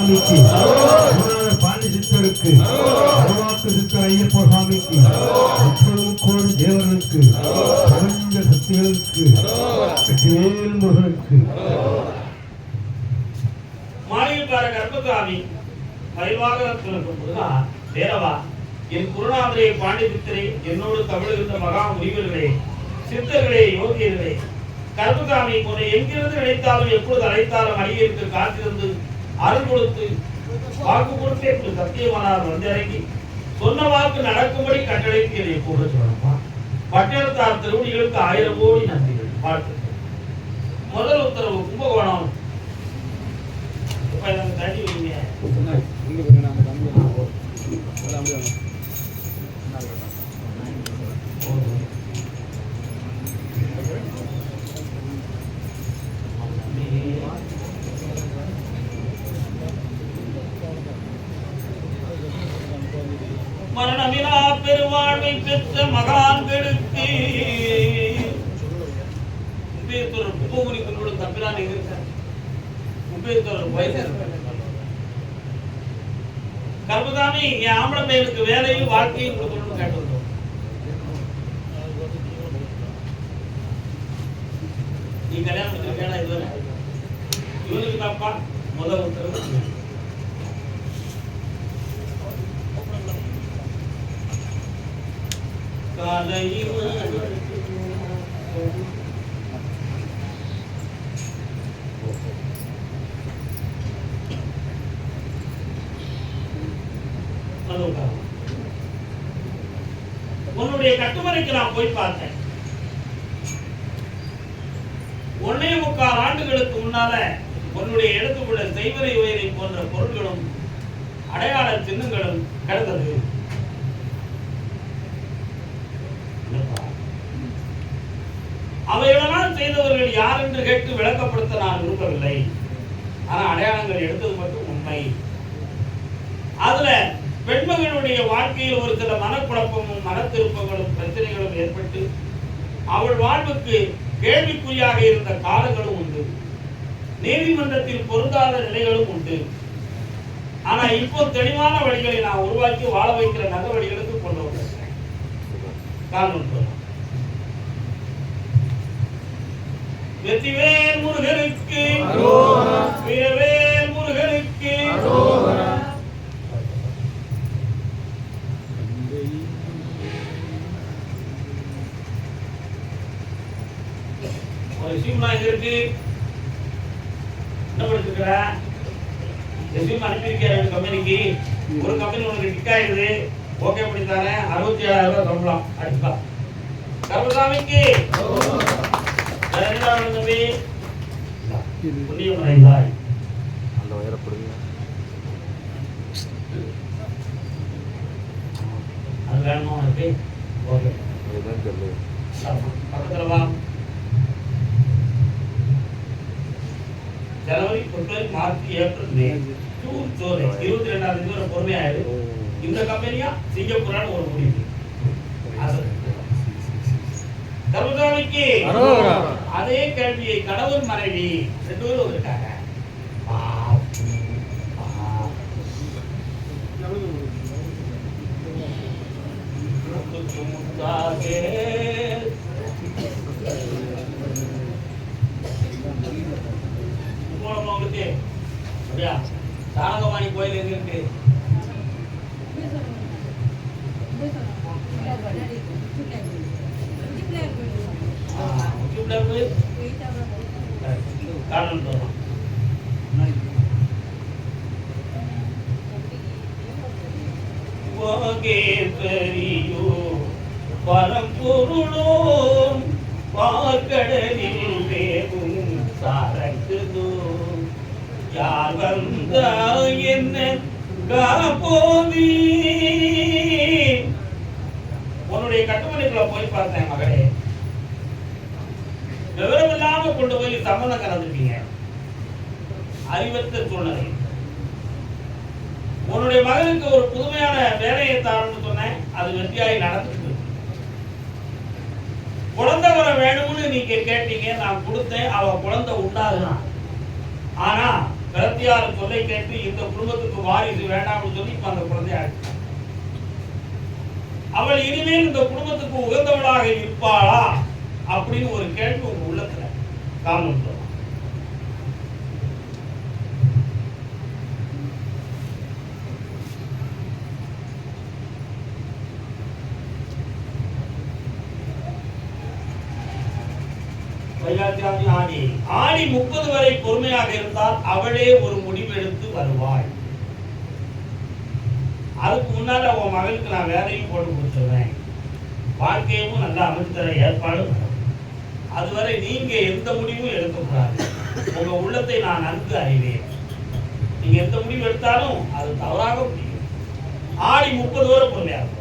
சாமிக்கு, பாண்டி சித்தருக்கு, அருவாக்கு சித்தர் ஐயப்ப சாமிக்கு, கோடி தேவர்களுக்கு, பிரபஞ்ச சக்திகளுக்கு, முருகனுக்கு. மாளிகைக்கார கர்ப்பசாமி மயில்வாகனத்தில் இருக்கும்போதுதான் தேரவா என் குருநாதரே பாண்டி சித்தரே, என்னோடு தமிழுகின்ற மகா முனிவர்களே, சித்தர்களே, யோகியர்களே, கர்ப்பசாமி உன்னை எங்கிருந்து நினைத்தாலும் எப்பொழுது அழைத்தாலும் அடியேற்கு காத்திருந்து அருள் கொடுத்து வாக்கு கொடுத்தே சத்தியமானார் வந்து இறங்கி சொன்ன வாக்கு நடக்கும்படி கட்டளைக்கு என்னை கூட சொல்லணுமா? பட்டினத்தார் திருவடிகளுக்கு 1000 கோடி நன்றிகள், வாழ்த்துக்கள். முதல் உத்தரவு கும்பகோணம். தண்ணி வைங்க. மரணமிலா பெருவாழ்வை பெற்ற மகான்களுக்கு பூமுனிகளோடு தம்பிரான் இருக்க கர்ப்பசாமி என் ஆம்பளை பையனுக்கு வேலையும் வாழ்க்கையும் கொடுக்கணும்னு கேட்டுருந்தோம். நீ கல்யாணம் பண்ணிருக்கா? இதுவரை இவனுக்கு தாப்பா முதல் உத்தரவு. உன்னுடைய கட்டுமனைக்கு நான் போய் பார்த்தேன். 1.25 ஆண்டுகளுக்கு முன்னால உன்னுடைய எடுத்துக்கொண்ட செய்வரை உயரை போன்ற பொருட்களும் அடையாள சின்னங்களும் கிடந்தது. அவைகளெல்லாம் செய்தவர்கள் யார் என்று கேட்டு விளக்கப்படுத்த நான் விரும்பவில்லை. ஆனா அடையாளங்கள் எடுத்தது மட்டும் உண்மை. அதுல பெண்மகளுடைய வாழ்க்கையில் ஒரு சில மனக்குழப்பமும் மனத்திருப்பங்களும் பிரச்சனைகளும் ஏற்பட்டு அவள் வாழ்வுக்கு கேள்விக்குறியாக இருந்த காலங்களும் உண்டு. நீதிமன்றத்தில் பொருந்தாத நிலைகளும் உண்டு. ஆனா இப்போ தெளிவான வழிகளை நான் உருவாக்கி வாழ வைக்கிற நல்ல வழிகளுக்கு கொண்டு வந்திருக்கேன். காரணம் வெற்றிவேல் முருகனுக்கு, வீரவேல் முருகனுக்கு. ஒரு விஷயம் இருக்கு. என்ன படிச்சிருக்கிற? ரெசியூம் அனுப்பியிருக்கேன் கம்பெனிக்கு. ஒரு கம்பெனி உனக்கு டிக் ஆயிடுது. ஓகே பண்ணி தரேன். 67,000 ரூபாய் சம்பளம். அடிப்பா கர்ப்பசாமிக்கு. தம்பி புண்ணியம் அடைந்தாய். அந்த உயரப்படுங்க. அது வேணுமா உனக்கு? ஓகே. அதுதான் தெரியல. பக்கத்துல வா. ஜனவரி, பிப்ரவரி, மார்ச், ஏப்ரல், மே, ஜூன், ஜூலை 22ஆம் தேதி வரை பொறுமையாயிரு. இந்த கம்பெனியா சிங்கப்பூரான ஒரு முடிவு. கர்ப்பசாமிக்கு அதே கேள்வியை கணவன் மனைவி 2 பேரும் இருக்காங்க. சாரங்கவாணி கோயில் எங்க இருக்கு? பரம்பொருளோ பார்க்கடலில் வேகும் சாரக்குதோ யார் வந்த என்ன காப்போதி. உன்னுடைய கட்டுமனைக்குள்ள போய் பார்த்தேன் மகளே. விவரம் இல்லாம கொண்டு போய் சம்பந்தம் கலந்துருக்கீங்க. அறிவற்ற சூழ்நிலை. உன்னுடைய மகனுக்கு ஒரு புதுமையான வேலையை தாரணும்னு சொன்னேன். அது வெற்றியாகி நடந்துட்டு. குழந்தை வர வேணும்னு நீங்க கேட்டீங்க, நான் கொடுத்தேன். அவ குழந்தை உண்டாதுதான். ஆனா பிரத்தியார் சொல்லை கேட்டு இந்த குடும்பத்துக்கு வாரிசு வேண்டாம்னு சொல்லி இப்ப அந்த குழந்தைய அழைச்சான். அவள் இனிமேல் இந்த குடும்பத்துக்கு உகந்தவளாக இருப்பாளா அப்படின்னு ஒரு கேள்வி உங்க உள்ளத்துல காரணம் சொல்லும். ஆடி 30 வரை பொறுமையாக இருந்தால் அவளே ஒரு முடிவு எடுத்து வருவாள். அதுக்கு முன்னால உன் மகளுக்கு நான் வேலையும் போட்டு கொடுத்துருவேன், வாழ்க்கையும் நல்லா அமைச்சு தர ஏற்பாடு. அதுவரை நீங்க எந்த முடிவும் எடுக்கக்கூடாது. உங்க உள்ளத்தை நான் நன்கு அறிவேன். நீங்க எந்த முடிவு எடுத்தாலும் அது தவறாக முடியும். ஆடி 30 வரை பொறுமையாக இருக்கும்.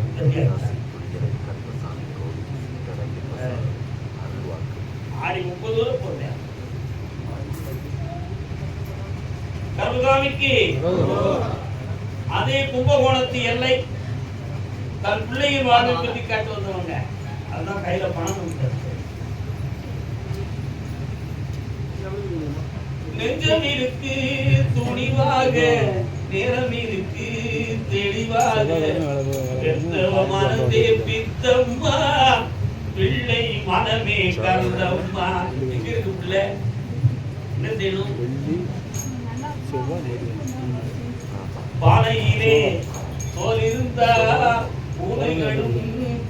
ஆடி 30 வரை பொறுமையாக கர்மசாமிக்கு அதே கும்பகோணத்து எல்லை தன் பிள்ளையின் வாழ்வை பற்றி காட்டு வந்தவங்க. அதுதான் கையில பணம் கொடுத்தாரு. நெஞ்சம் இருக்கு துணிவாக, நேரம் இருக்கு தெளிவாக, மனதே பித்தம்மா, பிள்ளை மனமே கந்தம்மா. எங்க இருக்கு பிள்ளை? என்ன செய்யணும்? பானையிலே சோல் இருந்தா பூனைகளும்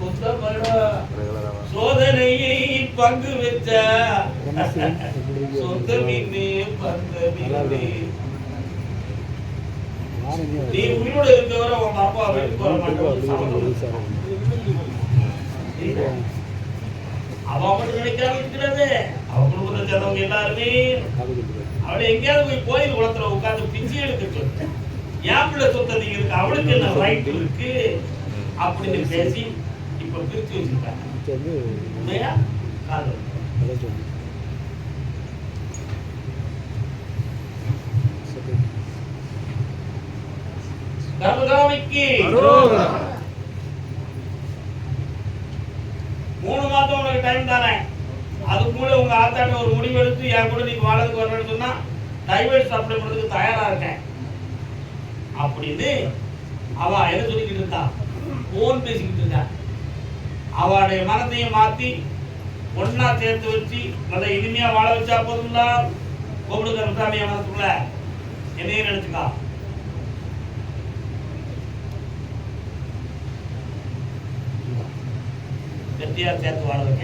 கொத்தமடா, சோதனையை பங்கு வச்சா சொந்த மீனே பந்த மீனே. நீ உயிரோட இருக்கவரை உங்க அப்பா வீட்டுக்கு வர மாட்டேன். அவ மட்டும் நினைக்காம இருக்கிறது. அவ குடும்பத்தை சேர்ந்தவங்க எல்லாருமே அவளை எங்கேயாவது போய் கோயில் குளத்துல உட்கார்ந்து பிச்சை எடுக்க சொல்லு. என் பிள்ளை சொத்தை நீங்க இருக்கு, அவளுக்கு என்ன ரைட் இருக்கு அப்படின்னு பேசி இப்ப பிரிச்சு வச்சிருக்காங்க. உண்மையா காதல் கர்மசாமிக்கு 3 மாதம் உனக்கு டைம் தானே. அதுக்குள்ள உங்க ஆத்தாட்ட ஒரு முடிவு எடுத்து என் கூட நீங்க வாழறதுக்கு வரணும்னு சொன்னா டைவர்ஸ் அப்ளை பண்றதுக்கு தயாரா இருக்கேன் அப்படின்னு அவ என்ன சொல்லிக்கிட்டு இருந்தா, போன் பேசிக்கிட்டு இருந்தா. அவளுடைய மனத்தையும் மாத்தி ஒன்னா சேர்த்து வச்சு அதை இனிமையா வாழ வச்சா போதும்ல. கோவிடு கருமசாமிய மனசுக்குள்ள என்னையும் நினைச்சுக்கா. வெற்றியார் சேர்த்து வாழ வைக்க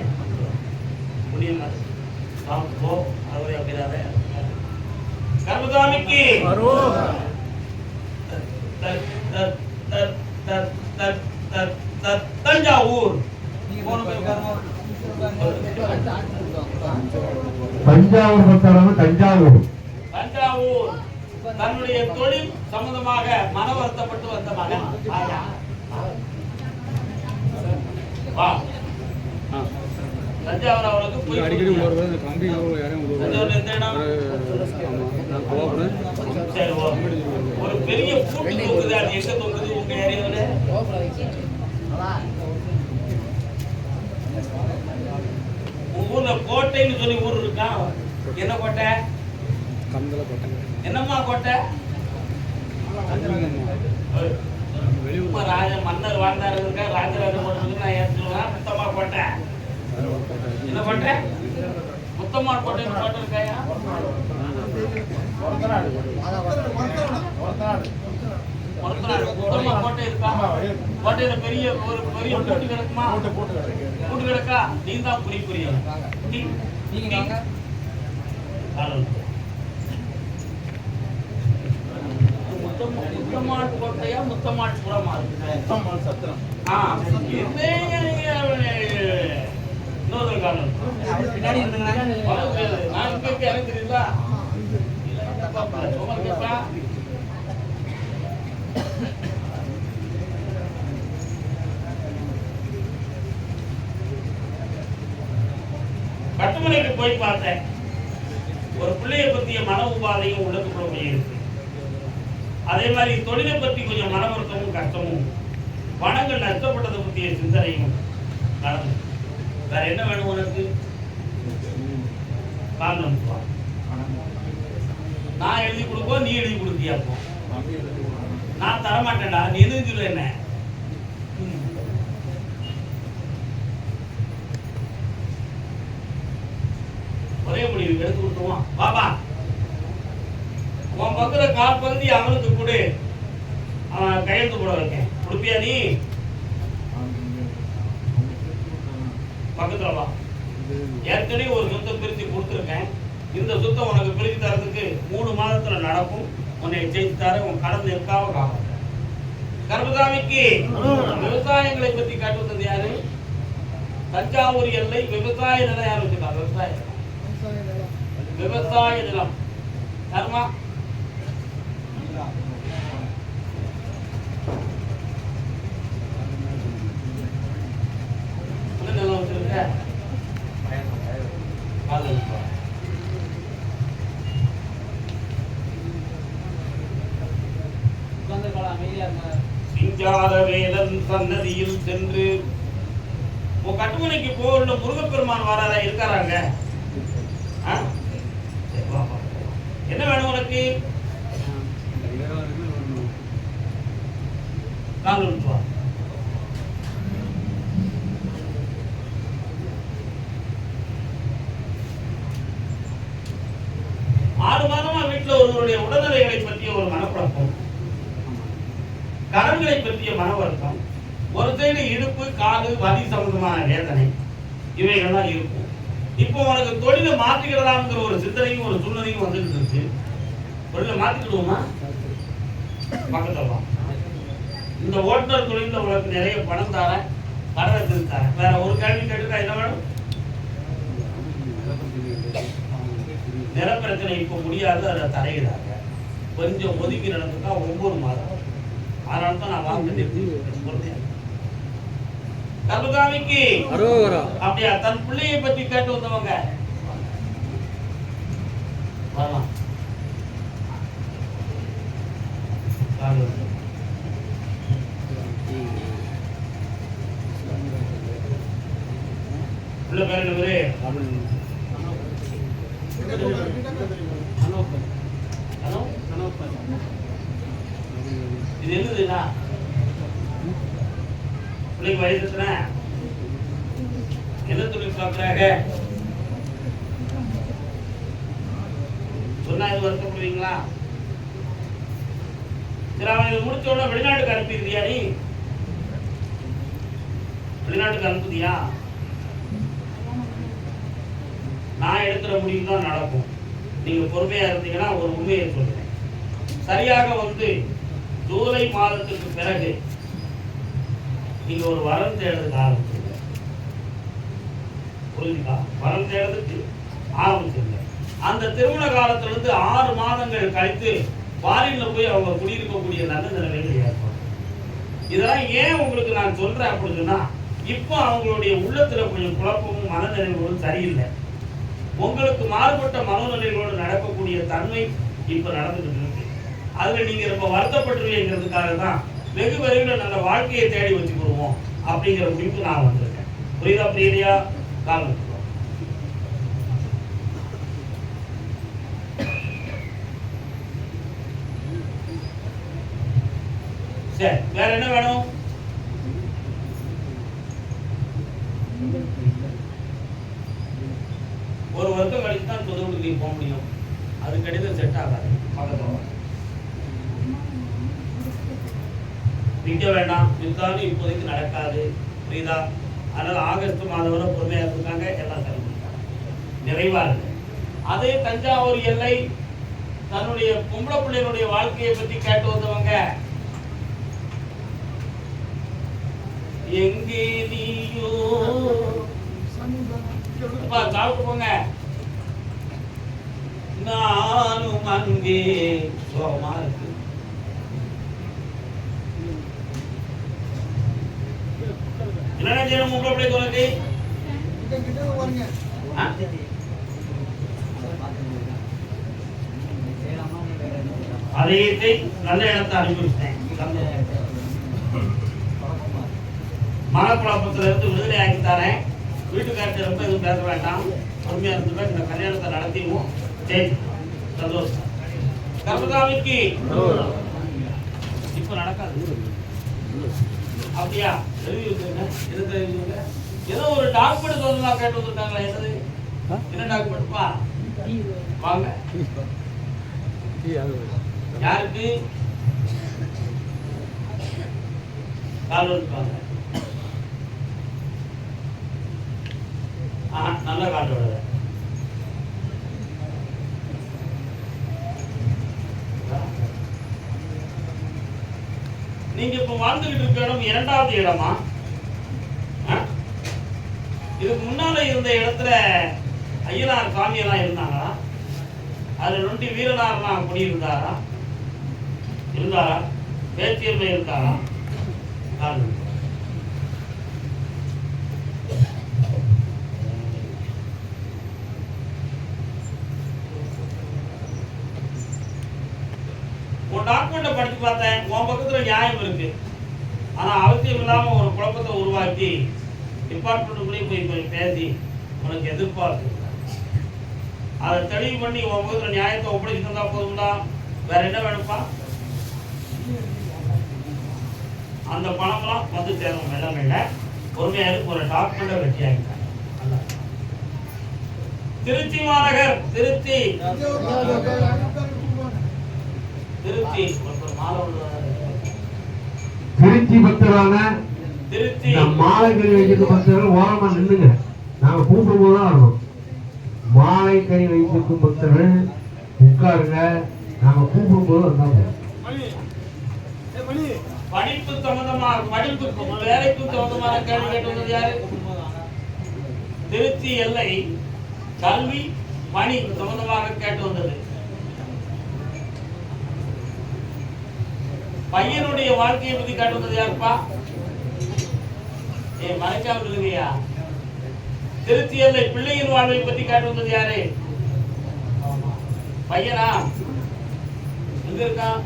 முடியும். போ அறுவை அப்படிதாவே கர்மசாமிக்கு தஞ்சாவூர் தஞ்சாவூர் தன்னுடைய தொழில் சம்பந்தமாக மன வருத்தப்பட்டு வந்த மகன். தஞ்சாவூர் அவளுக்கு போய் அடிக்கடி ஒரு பெரிய பூட்டு தொங்குது. அது எங்க தொங்குது உங்க ஏரியாவில்? ஊர்ல கோட்டைன்னு சொல்லி ஊர் இருக்கா. என்ன கோட்டை? என்னம்மா கோட்டை? ராஜ மன்னர் வாழ்ந்தாரு இருக்க ராஜராஜ கோட்டை நான் ஏற்றுவேன். முத்தம்மா கோட்டை. என்ன கோட்டை? முத்தம்மா கோட்டை கோட்டை இருக்காயா? கோட்டை இருக்கா? கோட்டையில பெரிய ஒரு பெரிய கூட்டு கிடக்குமா? கூட்டு கிடக்கா? நீ தான் புரிய முத்தம்மாள் கோட்டையா முத்தம்மாள் புறமா? முத்தம்மாள் சத்திரம். இன்னொரு காரணம் பின்னாடி நான் கேட்க எனக்கு தெரியுதா? கட்டுமனைக்கு போய் பார்த்தேன். ஒரு பிள்ளைய பத்திய மன உபாதையும் உள்ளத்துக்குள்ள இருக்கு. அதே மாதிரி தொழிலை பற்றி கொஞ்சம் மன வருத்தமும் கஷ்டமும், பணங்கள் நஷ்டப்பட்டதை பற்றிய சிந்தனையும் நடந்து. வேற என்ன வேணும் உனக்கு? காரணம் நான் எழுதி கொடுப்போம், நீ எழுதி கொடுத்தியா? அப்போ நான் தரமாட்டேன்டா, நீ எதுவும் சொல்ல என்ன? ஒரே முடிவு எடுத்து கொடுத்துருவான். பாபா உன் பக்கத்துல கால் பகுதி அவனுக்கு கொடு, அவன் கையெழுத்து போட வைக்கேன். கொடுப்பியா நீ? பக்கத்துல வா. ஏற்கனவே ஒரு சொத்தை பிரித்து கொடுத்துருக்கேன். இந்த சொத்தை உனக்கு பிரித்து தரதுக்கு 3 மாதத்துல நடக்கும். உன்னை ஜெயித்து தர, உன் கடன் இருக்காம காப்பாற்ற. கர்மசாமிக்கு விவசாயங்களை பத்தி காட்டுவது யாரு? தஞ்சாவூர் எல்லை விவசாய நிலம் யார் வச்சிருக்காங்க? விவசாய நிலம் கர்மா நிலம் வச்சிருக்க. சிங்கார வேலன் சன்னதியில் சென்று உன் கட்டுமனைக்கு போற முருகப்பெருமான் வராதா? இருக்காராங்க? என்ன வேணும் உனக்கு? வா. 6 மாதமா வீட்டுல ஒருவருடைய உடல்நிலைகளை பற்றிய ஒரு மனக்குழப்பம், கடன்களை பற்றிய மன வருத்தம், ஒரு சைடு இடுப்பு காது வலி சம்பந்தமான வேதனை, இவைகள்லாம் இருக்கும். இப்போ உனக்கு தொழிலை மாற்றிக்கிடலாம்ங்கிற ஒரு சிந்தனையும் ஒரு சூழ்நிலையும் வந்துட்டு இருக்கு. தொழிலை மாத்திக்கிடுவோமா? பக்கத்துல இந்த ஓட்டுநர் தொழில உனக்கு நிறைய பணம் தரேன், கடனை திருத்தி தரேன். வேற ஒரு கேள்வி கேட்டுக்கா? என்ன வேணும்? நிற பிரச்சனை இப்ப முடியாது, அதை தரையிடாங்க. கொஞ்சம் ஒதுக்கி நடந்துக்கா 9 மாதம். அதனால தான் நான் வாங்க சொல்றேன். கர்மசாமிக்கு அப்படியா தன் பிள்ளையை பத்தி கேட்டு வந்தவங்க வரலாம். உள்ள பேர் என்ன பேரு? இது என்னதுன்னா பிள்ளைக்கு வயசு எத்தனை? என்ன தொழில் பார்க்கிறாங்க? சொன்னா இது வருத்தப்படுவீங்களா? சரி, அவன் இதை முடிச்ச உடனே வெளிநாட்டுக்கு அனுப்பிடுறியா? நீ வெளிநாட்டுக்கு அனுப்புதியா? நான் எடுக்கிற முடிவு தான் நடக்கும். நீங்க பொறுமையா இருந்தீங்கன்னா ஒரு உண்மையை சொல்றேன். சரியாக வந்து ஜூலை மாதத்துக்கு பிறகு நீங்க ஒரு வரம் தேடுறதுக்கு ஆரம்பிச்சிருங்க. புரிஞ்சுக்கா? வரம் தேடுறதுக்கு ஆரம்பிச்சிருங்க. அந்த திருமண காலத்துல இருந்து 6 மாதங்கள் கழித்து ஃபாரின்ல போய் அவங்க குடியிருக்கக்கூடிய நல்ல நிலைமைகள் ஏற்படும். இதெல்லாம் ஏன் உங்களுக்கு நான் சொல்றேன் அப்படின்னு சொன்னா, இப்போ அவங்களுடைய உள்ளத்துல கொஞ்சம் குழப்பமும் மனநிலைகளும் சரியில்லை. உங்களுக்கு மாறுபட்ட மனநிலைகளோடு நடக்கக்கூடிய தன்மை இப்ப நடந்துட்டு இருக்கு. அதுல நீங்க ரொம்ப வருத்தப்பட்டுருவீங்கிறதுக்காக தான் வெகு விரைவில் நல்ல வாழ்க்கையை தேடி வச்சுக்கிடுவோம் அப்படிங்கிற முடிவுக்கு நான் வந்திருக்கேன். புரியுதா? பிரியரியா? காலம் சரி, வேற என்ன வேணும்? ஒரு வருஷம் கழிச்சு தான் சொந்த வீட்டுக்கு நீங்க போக முடியும். அது கடிதம் செட் ஆகாது. பக்கத்துல விற்க வேண்டாம், விற்காலும் இப்போதைக்கு நடக்காது. புரியுதா? அதனால ஆகஸ்ட் மாதம் வரை பொறுமையா இருக்காங்க. எல்லாம் சரி பண்ணிட்டாங்க, நிறைவா இருக்கு. அதே தஞ்சாவூர் எல்லை தன்னுடைய பொம்பளை பிள்ளைகளுடைய வாழ்க்கையை பத்தி கேட்டு வந்தவங்க, எங்கே நீயோ சாப்பிட்டு போங்க, நானும் அங்கே சோகமா இருக்கு. என்ன செய்யணும்? உங்களை பிள்ளை சொல்லுங்க. அதையத்தை நல்ல இடத்தை அனுப்பிவிட்டேன். மனக்குழப்பத்துல இருந்து விடுதலை ஆக்கித்தாரேன். வீட்டுக்காரத்தை ரொம்ப எதுவும் பேச வேண்டாம், பொறுமையா இருந்துட்டு இந்த கல்யாணத்தை நடத்திடுவோம். சரி, சந்தோஷம். கர்மசாமிக்கு இப்ப நடக்காது. அப்படியா? எழுதி வச்சிருங்க. ஏதோ ஒரு டாக்குமெண்ட் சொன்னா கேட்டு வந்திருக்காங்களா? என்னது? என்ன டாக்குமெண்ட்ப்பா? வாங்க. யாருக்கு? கால் வந்துருக்காங்க. நல்ல காட்டோட நீங்க இப்ப வாழ்ந்துகிட்டு இருக்க இடம் 2வது இடமா? இதுக்கு முன்னால இருந்த இடத்துல ஐயனார் சாமி எல்லாம் இருந்தாங்களா? அதுல நொண்டி வீரனார்லாம் குடியிருந்தாரா? இருந்தாரா? பேச்சியர்மை இருந்தாரா? உன் டாக்குமெண்ட்டை படிச்சு பார்த்தேன். உன் பக்கத்துல நியாயம் இருக்கு. ஆனா அவசியம் இல்லாம ஒரு குழப்பத்தை உருவாக்கி டிபார்ட்மெண்ட்டுக்குள்ளேயே போய் பேசி உனக்கு எதிர்பார்ப்பு அதை தெளிவு பண்ணி உன் பக்கத்துல நியாயத்தை ஒப்படைச்சு தந்தா போதும்டா. வேற என்ன வேணும்ப்பா? அந்த பணம்லாம் வந்து சேரும். வெள்ளம் இல்லை. பொறுமையாக ஒரு டாக்குமெண்ட்டை வெட்டியாங்க. திருச்சி மாநகர் திருச்சி திருச்சி பக்தரான திருச்சி மாலை கறி வைக்கிற பக்தர்கள் ஓரமா நின்னுங்க. நாங்க கூப்பிடும் போதுதான் வரணும். மாலை கறி வைத்திருக்கும் பக்தர்கள் உட்காருங்க. நாங்க கூப்பிடும் போது வந்தாங்க. படிப்பு சம்பந்தமாக படிப்புக்கும் வேலைக்கும் சம்பந்தமான கேள்வி கேட்டு வந்தது யாரு? திருச்சி எல்லை கல்வி பணி சம்பந்தமாக கேட்டு வந்தது. பையனுடைய வாழ்க்கையை பத்தி கேட்டு வந்தது யாருப்பா? மறைக்காம இல்லையா? திருச்சி எல்லை பிள்ளையின் வாழ்வை பத்தி கேட்டு வந்தது யாரு? பையனா? எங்க இருக்கான்?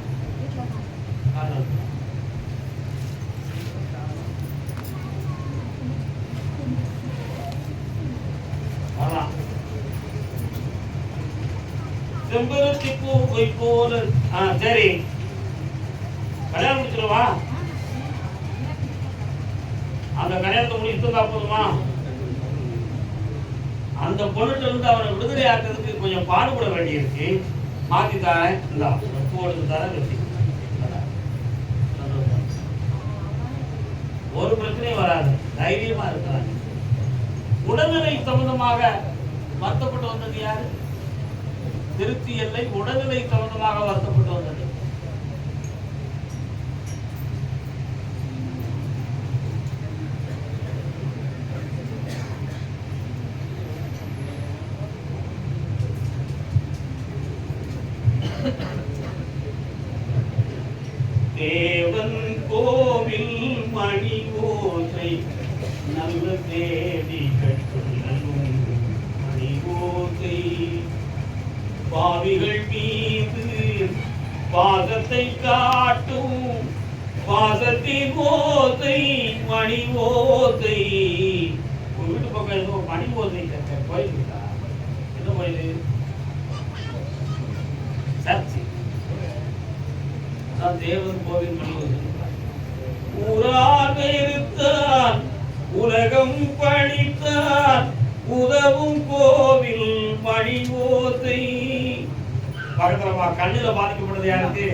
செம்பருத்தி பூவை போல. சரி, கல்யாணம் முடிச்சிருவா. அந்த கல்யாணத்தை முடிச்சுட்டா போதுமா? அந்த பொண்ணுட்டு இருந்து அவனை விடுதலை ஆக்கிறதுக்கு கொஞ்சம் பாடுபட வேண்டியிருக்கு. மாத்தி தரேன். இந்த பூ எடுத்து தரேன். வெட்டி ஒரு பிரச்சனையும் வராது. தைரியமா இருக்கிறாங்க. உடல்நிலை சம்பந்தமாக வருத்தப்பட்டு வந்தது யாரு? திருச்சி எல்லை உடல்நிலை சம்பந்தமாக வருத்தப்பட்டு வந்தது. தேவன் கோவில் மணி ஓசை நல்ல தேடி கட்டும் மணி ஓசை பாவிகள் மீது பாசத்தை காட்டும் பாசத்தின் ஓசை மணி ஓசை. ஒரு வீட்டு பக்கம் ஏதோ மணி ஓசை கோயில் இருக்கா? என்ன கோயில்? சர்ச்சி. தேவன் கோவில் மணி ஓசை. ஊரார் வெறுத்தான் உலகம் பழித்தான் உதவும் கோவில் மணி ஓசை. பக்கத்துல கண்ணுல பாதிக்கப்படுறது யாருக்கு?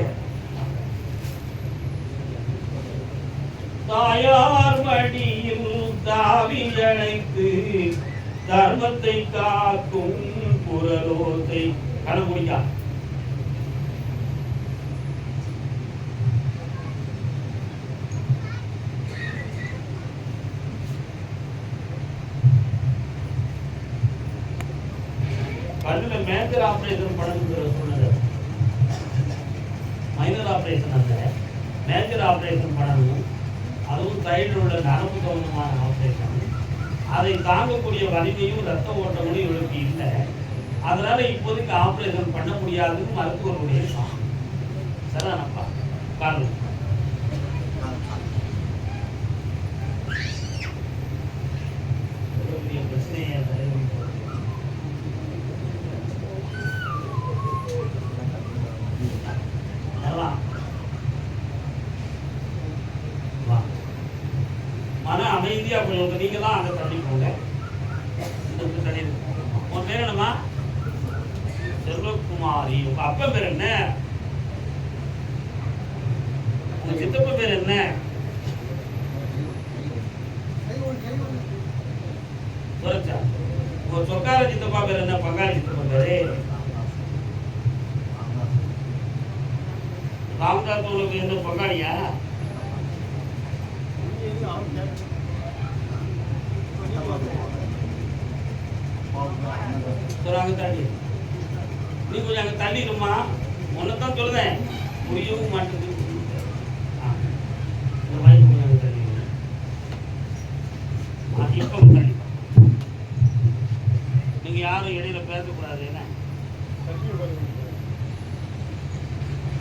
தாயார் மடியில் தாவி அணைத்து தர்மத்தை காக்கும் குரலோசை. கண்ணு முடிக்கா. கண்ணுல மேஜர் ஆபரேஷன் பண்ணணுங்கிற சூழ்நிலை. மைனர் ஆபரேஷன் அல்ல, மேஜர் ஆபரேஷன் பண்ணணும். அதுவும் சைடில் உள்ள நரம்பு சம்பந்தமான ஆபரேஷன். அதை தாங்கக்கூடிய வலிமையும் ரத்த ஓட்டமும் இவளுக்கு இல்லை. அதனால இப்போதைக்கு ஆபரேஷன் பண்ண முடியாதுன்னு மருத்துவருடைய சரிதானப்பா? காரணம் பிரச்சனையை அமைதியா கொஞ்சம் நீங்களாம் அங்க தள்ளி போங்க. தள்ளி உன் பேர் என்னம்மா? செல்வகுமாரி. உங்க அப்பா பேர் என்ன? உங்க சித்தப்பா பேர் என்ன? சுரச்சா. உங்க சொக்கார சித்தப்பா பேர் என்ன? பங்காளி சித்தப்பா பேரு? ராமதாஸ் உங்களுக்கு என்ன பங்காளியா? அங்க தள்ளி நீ கொஞ்சம் அங்க தள்ளிடுமா. உன்னைத்தான் சொல்லுதேன், புரியவும் மாட்டேங்குது. இந்த மாதிரி கொஞ்சம் அங்க தள்ளி இப்ப தள்ளி. நீங்க யாரும் இடையில பேசக்கூடாது. என்ன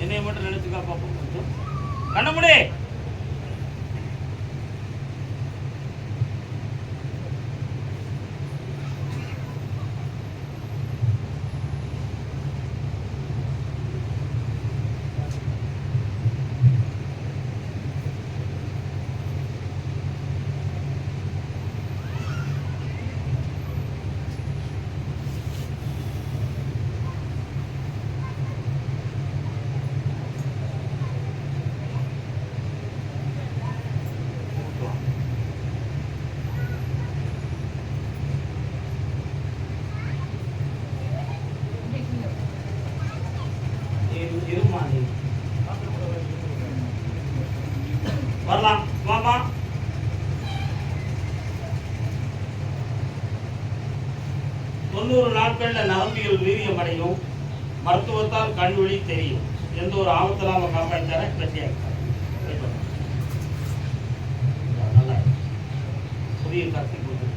என்னைய மட்டும் நினைச்சுக்கா பாப்போம். கொஞ்சம் கண்ணமுடி. வரலாம் வாமா. தொண்ணூறு நாட்கள்ல நரம்பியல் வீரியம் அடையும். மருத்துவத்தால் கண்வழி தெரியும். எந்த ஒரு ஆபத்தெல்லாம் காப்பாற்ற கட்சியா நல்லா புதிய கட்சி கொடுத்து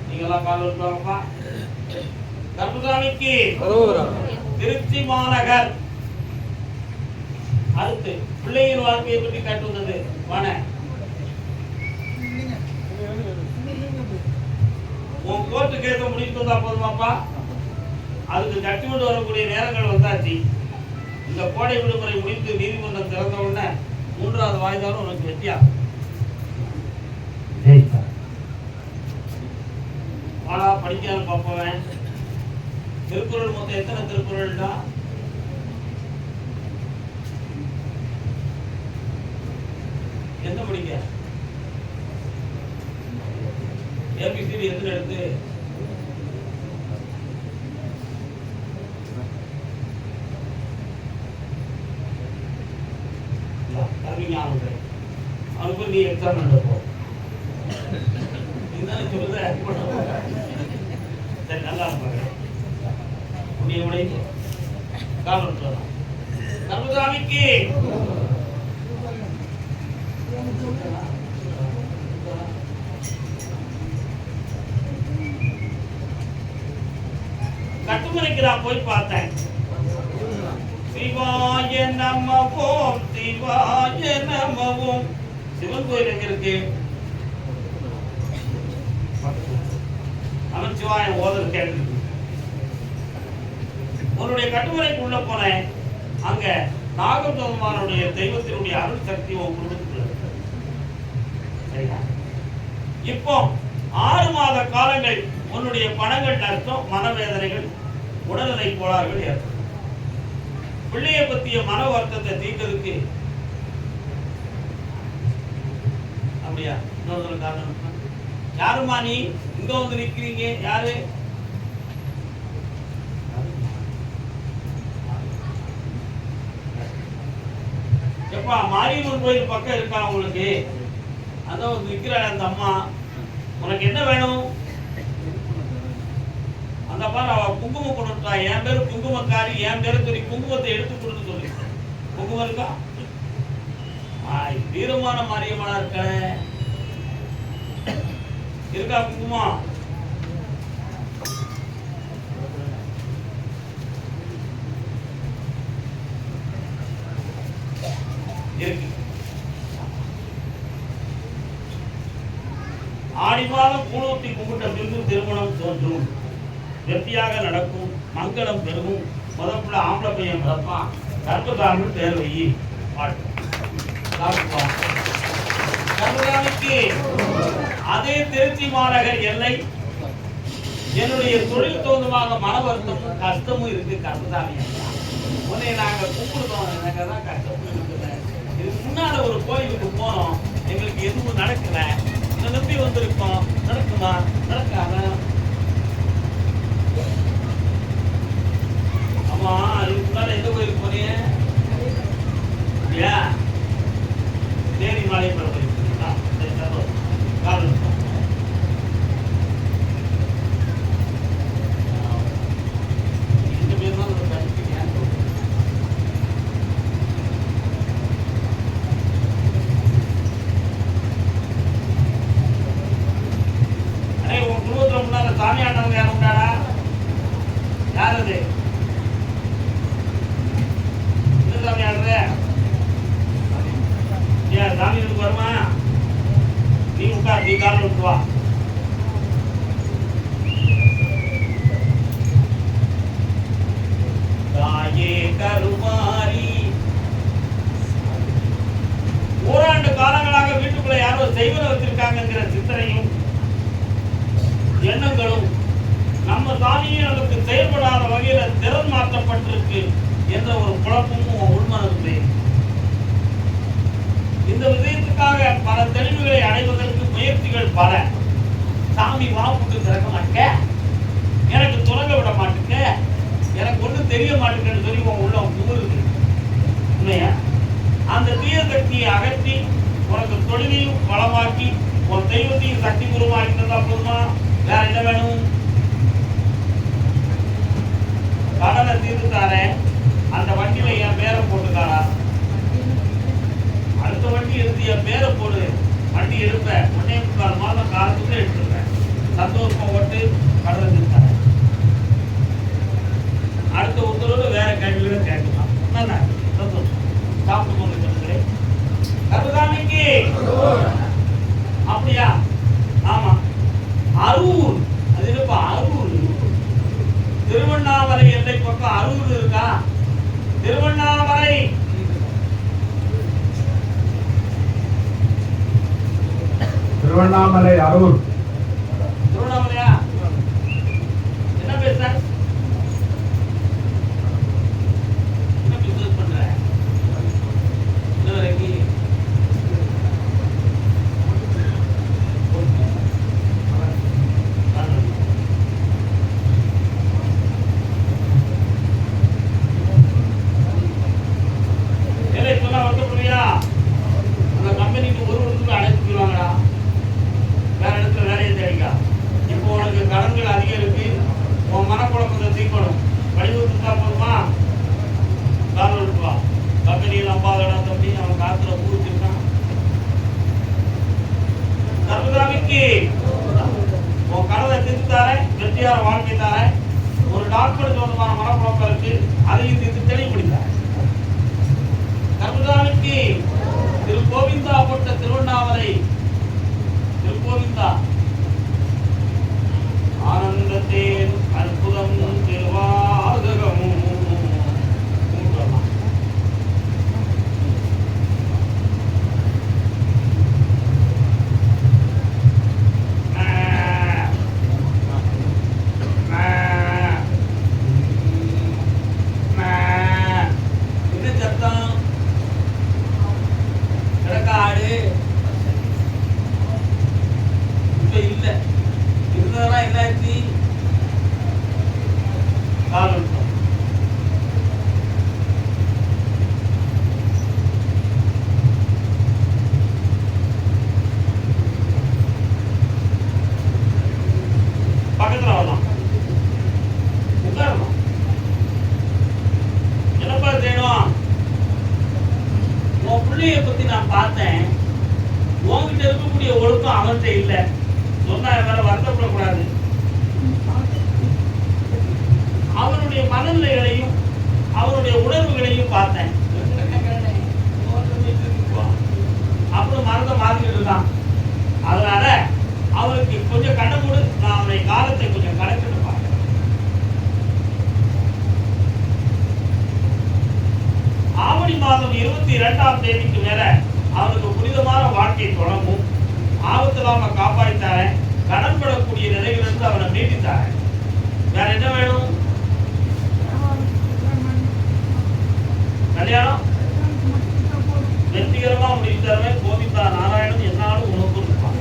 நீங்கெல்லாம் கால் இருப்பாங்கப்பா. கர்மசாமிக்கு திருச்சி மாநகர். அடுத்து பிள்ளையின் வாழ்க்கையை பற்றி கேட்டு வந்தது வான. உன் கோர்ட்டு கேட்க முடித்து வந்தா போதுமாப்பா. அதுக்கு ஜட்ஜ்மெண்ட் வரக்கூடிய நேரங்கள் வந்தாச்சு. இந்த கோடை விடுமுறை முடித்து நீதிமன்றம் திறந்த உடனே 3வது வாய்தாலும் உனக்கு வெற்றியா. வாடா படிக்கான்னு பார்ப்பவன். திருக்குறள் மொத்தம் எத்தனை திருக்குறள்டா? எந்த படிக்க? ஏபிசிடி எத்தனை எடுத்து? கல்விஞானம். அவனுக்கு நீ எக்ஸாம் நடப்போ. நீதானே சொல்லுத. சரி நல்லா இருப்பாங்க. புண்ணியமடை காலம் சொல்லலாம். கர்மசாமிக்கு கட்டுமலைக்கு நான் போய் பார்த்தேன். சிவாய நமவோம் சிவாய நமவோம். சிவன் கோயில் எங்க இருக்கு? நமச்சிவாய ஓதல் கேட்டு உன்னுடைய கட்டுமலைக்கு உள்ள போனேன். அங்க நாகபெருமானுடைய தெய்வத்தினுடைய அருள் சக்தி உன் குடும்பத்துக்குள்ள இருக்கு. சரியா? இப்போ 6 மாத காலங்கள் உன்னுடைய பணங்கள் நஷ்டம், மனவேதனைகள், உடல்நிலை கோளாறுகள் ஏற்படும். பிள்ளைய பத்திய மன வருத்தத்தை தீர்க்கிறதுக்கு அப்படியா இன்னொரு காரணம். யாருமா நீ இங்க வந்து நிக்கிறீங்க? யாரு? எப்பா மாரியம்மன் கோயில் பக்கம் இருக்கா உங்களுக்கு? அதான் வந்து நிக்கிற அந்த அம்மா. உனக்கு என்ன வேணும்? அந்த மாதிரி அவ குங்குமம் கொடுத்தா. என் பேரு குங்குமக்காரி, என் பேரு சொல்லி குங்குமத்தை எடுத்து கொடுத்து சொல்லி. குங்குமம் இருக்கா? வீரமான மாரியம்மனா இருக்க இருக்கா குங்குமம்? இருக்கு. ஆடி மாதம் கூழூத்தி கும்பிட்ட பின்பு திருமணம் தோன்றும். வெற்றியாக நடக்கும். மங்களம் பெருகும். முதல்ல ஆம்பளை பையன் பிறப்பான். கர்ப்பகாரன் பேர் வை. வாழ்க்கை கர்மசாமிக்கு அதே திருச்சி மாநகர் எல்லை என்னுடைய தொழில் தோதுமாக மன வருத்தமும் கஷ்டமும் இருக்கு கர்மசாமி. உன்னை நாங்க கூப்பிடுறோம், எனக்கு தான் கஷ்டமும் இருக்குது. இதுக்கு முன்னால ஒரு கோயிலுக்கு போனோம், எங்களுக்கு எதுவும் நடக்கல. இதை நம்பி வந்திருக்கோம், நடக்குமா நடக்காத? ஆமா, இதுக்கு முன்னால எந்த கோயிலுக்கு போனீங்க? அப்படியா? தேனி மாலையப்பர் கோயிலுக்கு போனீங்களா? சரி, சந்தோஷம். காரணம் சாமி ஆண்டவங்க யாரும் உண்டாடா? யார் அது? என்ன சாமி ஆடுற? ஏன் சாமி வீட்டுக்கு வருமா? நீ உட்கார், நீ காலில் விட்டு வா. தாயே கருமாரி, ஓராண்டு காலங்களாக வீட்டுக்குள்ள யாரோ செய்வன வச்சிருக்காங்கிற சிந்தனையும் எண்ணங்களும் நம்ம சாமியே நமக்கு செயல்படாத வகையில திறன் மாற்றப்பட்டிருக்கு என்ற ஒரு குழப்பமும் உள்மனது. இந்த விஷயத்துக்காக பல தெளிவுகளை அடைவதற்கு முயற்சிகள் பல. சாமி வாப்புக்கு திறக்க மாட்டேங்க, எனக்கு துறங்க விட மாட்டேங்க, எனக்கு ஒன்றும் தெரிய மாட்டேங்கன்னு சொல்லி உள்ள குமுறுது. உண்மையா? அந்த தீய சக்தியை அகற்றி உனக்கு தொழிலையும் பலமாக்கி உன் தெய்வத்தையும் சக்தி குருவாக்கி தந்தா போதுமா? வேற என்ன வேணும்? கடனை தீர்த்துட்டாரே, அந்த வண்டியில என் பேரை போட்டுக்காரா? அடுத்த வண்டி எடுத்து என் பேரை போடு. வண்டி எடுப்பேன், 1.25 மாதம் காலத்துக்குள்ள எடுத்துருப்பேன். சந்தோஷமா ஓட்டு, கடனை தீர்த்தாரேன். அடுத்த உத்தரவு வேற கேள்விகளை கேட்கலாம். சந்தோஷம். சாப்பிட்டு போங்க சொல்லுங்களே. கருதாமிக்கு அப்படியா? ஆமா. அரூர், அது என்னப்பா அரூர்? திருவண்ணாமலை எல்லை பக்கம் அரூர் இருக்கா? திருவண்ணாமலை திருவண்ணாமலை அரூர். திருவண்ணாமலையா? என்ன பேச? என்ன பிசினஸ் பண்ற? அந்த கம்பெனிக்கு ஒரு வருஷத்துக்கு அடைச்சிருவாங்கடா. வேற இடத்துல வேலையை தேடிக்கா. இப்போ உனக்கு கடன்கள் அதிகம் இருக்கு, உன் மனக்குழப்பத்தை தீர்க்கணும். வடிவத்துக்கு தான் போதுமா? கால் எடுத்துவா. கம்பெனியில் நம்பாதடா தம்பி, அவன் காத்துல பூச்சிருக்கான். கர்மசாமிக்கு உன் கடனை தீர்த்து தாரேன், வெற்றியார வாழ்க்கை தாரேன். ஒரு டாக்டர் சொந்தமான மனக்குழப்பம் இருக்கு, அதையும் தீர்த்து தெளிவுபடுத்தார். கர்மசாமிக்கு திரு கோவிந்தா போட்ட திருவண்ணாமலை, திரு கோவிந்தா ஆனந்தத்தேன் அற்புதம் திருவாசகமும் பக்கத்துல வரலாம். உட்காரணும். என்னப்பா செய்யணும்? உன் பிள்ளைய பத்தி நான் பார்த்தேன். உன்கிட்ட இருக்கக்கூடிய ஒழுக்கம் அவன்கிட்ட இல்லை. சொன்னா வேற வருத்தப்படக்கூடாது. அவனுடைய மனநிலைகளையும் அவனுடைய உணர்வுகளையும் பார்த்தேன். அப்புறம் மரத்தை மாத்திக்கிட்டு இருக்கான். அதனால அவனுக்கு கொஞ்சம் கண்ண மூடு, நான் அவனுடைய காலத்தை கொஞ்சம் கணக்கிட்டு பார்க்கிறேன். ஆவணி மாதம் 22ஆம் தேதிக்கு மேல அவனுக்கு புனிதமான வாழ்க்கை தொடங்கும். ஆபத்துல அவனை காப்பாற்றித்தாரேன். கடன் படக்கூடிய நிலையிலிருந்து அவனை மீட்டித்தாரேன். வேற என்ன வேணும்? கல்யாணம் வெற்றிகரமா முடித்தாரவே கோவிந்தா நாராயணன் என்னாலும் உனக்கு இருப்பான்.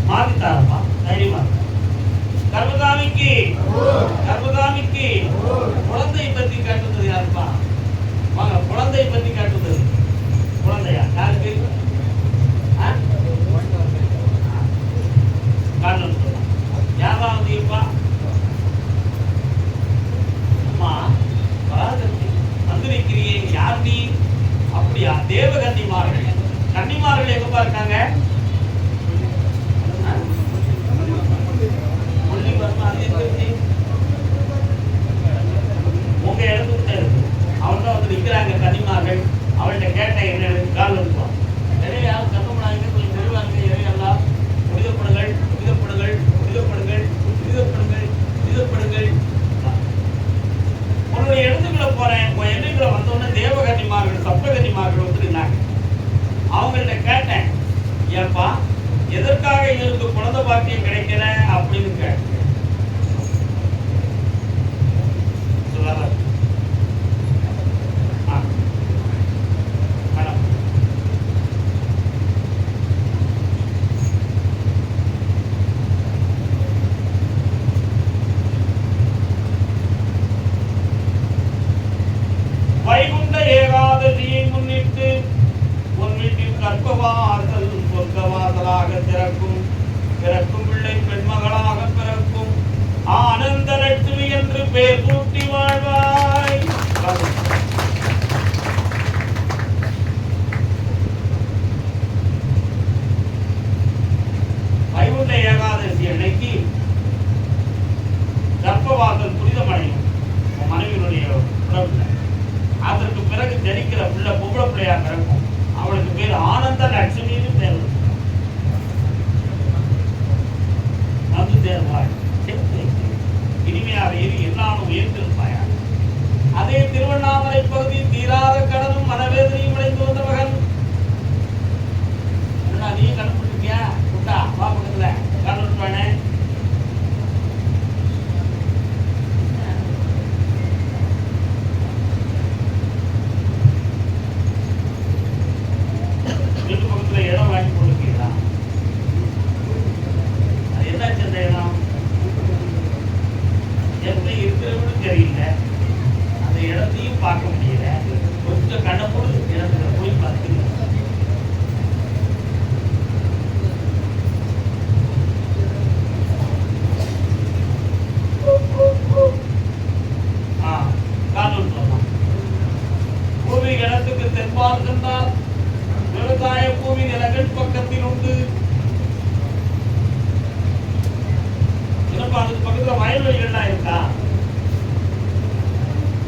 மாத்தித்தாரப்பா தைரியமா. கர்மகாமிக்கு குழந்தை பத்தி காட்டுறது யாருப்பா? வாங்க, குழந்தை பத்தி காட்டுறது. குழந்தையா யாருக்கு? காட்டணும். யாராவது இருப்பா? அம்மா பராசக்தி வந்திருக்கிறியே, யார் நீ? அப்படியா? தேவகன்னிமார்கள். கன்னிமார்கள் எங்கப்பா இருக்காங்க? உங்க இடத்துக்கிட்ட இருக்கு. அவங்க வந்து நிற்கிறாங்க கன்னிமார்கள். அவள்கிட்ட கேட்ட என்ன கால் இருக்கும். நிறைய யாரும் கண்ணு கொஞ்சம் தெளிவாங்க. இறையெல்லாம் புனிதப்படுங்கள், புனிதப்படுங்கள், புனிதப்படுங்கள், புனிதப்படுங்கள், புனிதப்படுங்கள். உன்னுடைய இடத்துக்குள்ள போறேன். உன் எல்லைக்குள்ள வந்தோடனே தேவகன்னிமார்கள் சப்தகன்னிமார்கள் வந்து நின்னாங்க. அவங்கள்ட்ட கேட்டேன், ஏப்பா எதற்காக இவருக்கு குழந்தை பாக்கியம் கிடைக்கல அப்படின்னு கேட்டேன். சொல்லாத வைகுண்ட ஏகாதசியை முன்னிட்டு உன் வீட்டில் கற்பவாசல் சொர்க்கவாசலாக திறக்கும். பிறக்கும் பிள்ளை பெண்மகளாக பிறக்கும். ஆனந்த லட்சுமி என்று பெயர் சூட்டி வாழ்வாய். வைகுண்ட ஏகாதசி அன்னைக்கு கற்பவாசல் புனிதமடையும் மனைவியினுடைய உறவுல. அதற்கு பிறகு ஜனிக்கிற பிள்ளை பொம்பளை பிள்ளையா பிறக்கும். அவளுக்கு பேர் ஆனந்த லட்சுமின்னு பேர். வந்து தேர்வாய் இனிமையாக ஏறி எல்லாரும் உயர்த்திருப்பாயா. அதே திருவண்ணாமலை பகுதியில் தீராத கடனும் மனவேதனையும் அடைந்து வந்த மகன். நீ கண்டுபிடிச்சிருக்கியா? குட்டா வா பக்கத்துல கண்டுபிடிப்பானே. வீட்டு பக்கத்துல இடம் வாங்கி கொடுக்கிறீங்களா? அது என்னாச்சு அந்த இடம்? எப்படி இருக்கிறவங்களும் தெரியல. அந்த இடத்தையும் பார்க்க முடியல. கொஞ்சம் கண்ணை போடு இடத்துல போய் பார்த்துக்கணும். பூமி இடத்துக்கு தென்பால் சென்றால் விவசாய பூமி நிலங்கள் பக்கத்தில் உண்டு. அதுக்கு பக்கத்துல வயல்வெளிகள்லாம் இருக்கா?